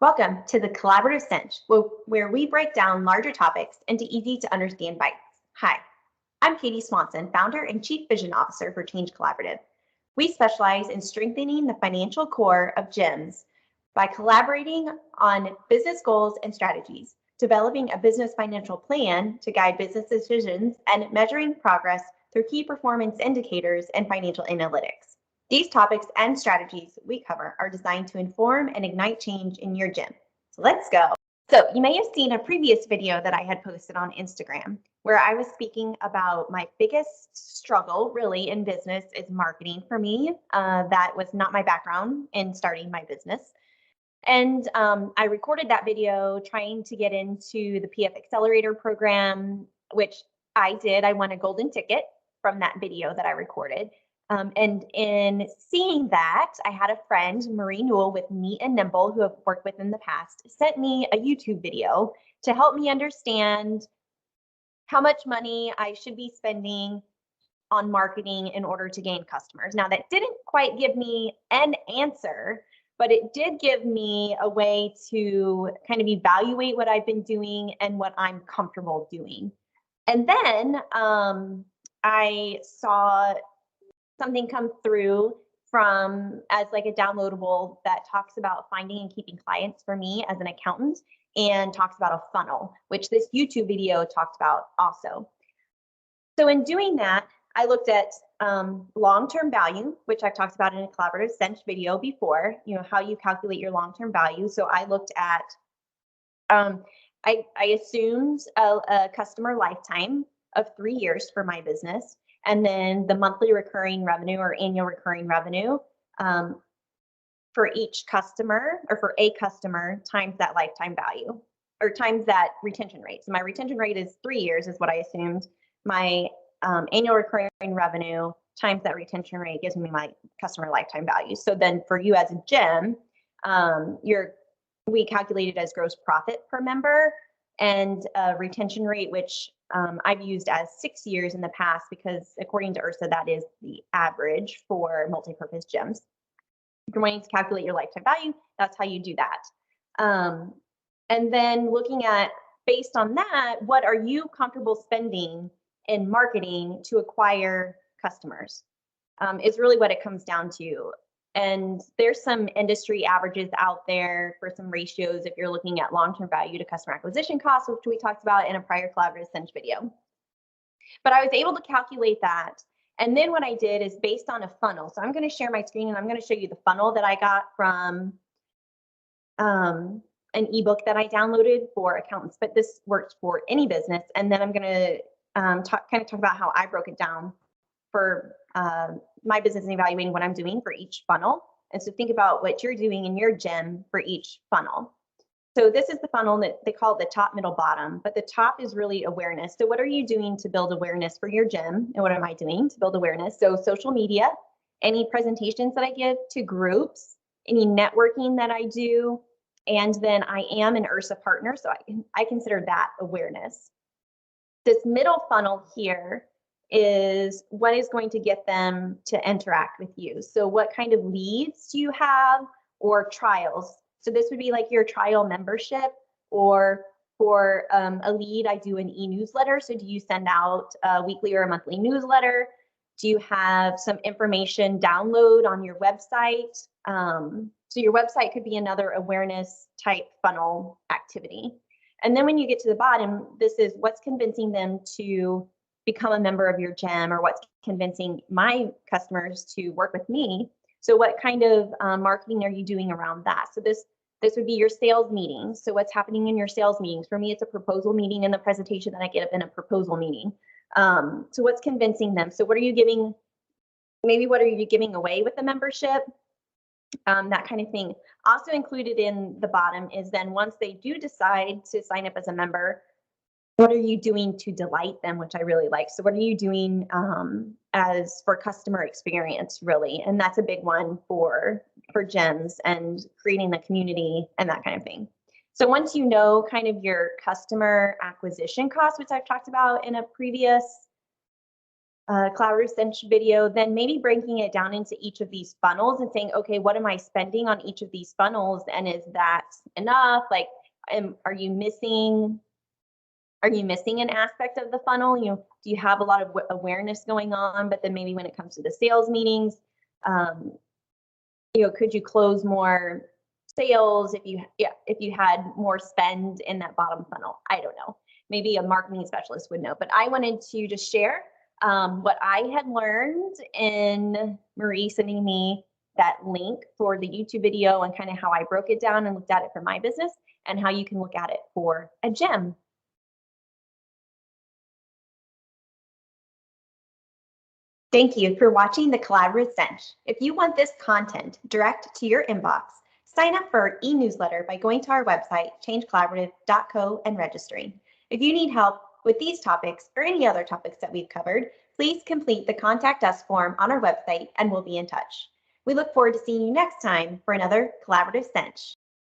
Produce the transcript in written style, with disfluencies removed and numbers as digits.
Welcome to the Collaborative Cinch, where we break down larger topics into easy to understand bites. Hi, I'm Katie Swanson, founder and chief vision officer for Change Collaborative. We specialize in strengthening the financial core of GEMS by collaborating on business goals and strategies, developing a business financial plan to guide business decisions, and measuring progress through key performance indicators and financial analytics. These topics and strategies we cover are designed to inform and ignite change in your gym. So let's go. So you may have seen a previous video that I had posted on Instagram where I was speaking about my biggest struggle really in business is marketing for me. That was not my background in starting my business. And I recorded that video trying to get into the PF Accelerator program, which I did. I won a golden ticket from that video that I recorded. And in seeing that, I had a friend, Marie Newell with Neat and Nimble, who I've worked with in the past, sent me a YouTube video to help me understand how much money I should be spending on marketing in order to gain customers. Now, that didn't quite give me an answer, but it did give me a way to kind of evaluate what I've been doing and what I'm comfortable doing. And then I saw something come through from as like a downloadable that talks about finding and keeping clients for me as an accountant and talks about a funnel, which this YouTube video talked about also. So in doing that, I looked at long-term value, which I've talked about in a Collaborative Cinch video before, how you calculate your long-term value. So I looked at, I assumed a customer lifetime of 3 years for my business. And then the monthly recurring revenue or annual recurring revenue for each customer or for a customer times that lifetime value or times that retention rate. So my retention rate is 3 years is what I assumed. My annual recurring revenue times that retention rate gives me my customer lifetime value. So then for you as a gym, we calculated as gross profit per member and retention rate, which I've used as 6 years in the past because according to IHRSA, that is the average for multi-purpose gyms. If you're wanting to calculate your lifetime value, that's how you do that. And then looking at, based on that, what are you comfortable spending in marketing to acquire customers is really what it comes down to. And there's some industry averages out there for some ratios if you're looking at long-term value to customer acquisition costs, which we talked about in a prior Collaborative Cinch video. But I was able to calculate that. And then what I did is based on a funnel. So I'm going to share my screen and I'm going to show you the funnel that I got from an ebook that I downloaded for accountants, but this works for any business. And then I'm going to talk about how I broke it down for my business and evaluating what I'm doing for each funnel. And so think about what you're doing in your gym for each funnel. So this is the funnel that they call it the top, middle, bottom, but the top is really awareness. So what are you doing to build awareness for your gym? And what am I doing to build awareness? So social media, any presentations that I give to groups, any networking that I do, and then I am an IHRSA partner, so I consider that awareness. This middle funnel here is what is going to get them to interact with you. So what kind of leads do you have or trials? So this would be like your trial membership, or for a lead, I do an e-newsletter. So do you send out a weekly or a monthly newsletter? Do you have some information download on your website? So your website could be another awareness type funnel activity. And then when you get to the bottom, this is what's convincing them to become a member of your gym, or what's convincing my customers to work with me. So what kind of marketing are you doing around that? So this would be your sales meetings. So what's happening in your sales meetings? For me, it's a proposal meeting and the presentation that I get up in a proposal meeting. So what's convincing them? So what are you giving? Maybe what are you giving away with the membership? That kind of thing. Also included in the bottom is then once they do decide to sign up as a member, what are you doing to delight them, which I really like. So what are you doing as for customer experience, really? And that's a big one for gyms and creating the community and that kind of thing. So once you know kind of your customer acquisition costs, which I've talked about in a previous collaborative Cinch video, then maybe breaking it down into each of these funnels and saying, okay, what am I spending on each of these funnels? And is that enough? Like, are you missing an aspect of the funnel? You know, do you have a lot of awareness going on, but then maybe when it comes to the sales meetings, you know, could you close more sales if you had more spend in that bottom funnel? I don't know. Maybe a marketing specialist would know, but I wanted to just share what I had learned in Marie sending me that link for the YouTube video and kind of how I broke it down and looked at it for my business and how you can look at it for a gem. Thank you for watching the Collaborative Cinch. If you want this content direct to your inbox, sign up for our e-newsletter by going to our website, changecollaborative.co, and registering. If you need help with these topics or any other topics that we've covered, please complete the Contact Us form on our website and we'll be in touch. We look forward to seeing you next time for another Collaborative Cinch.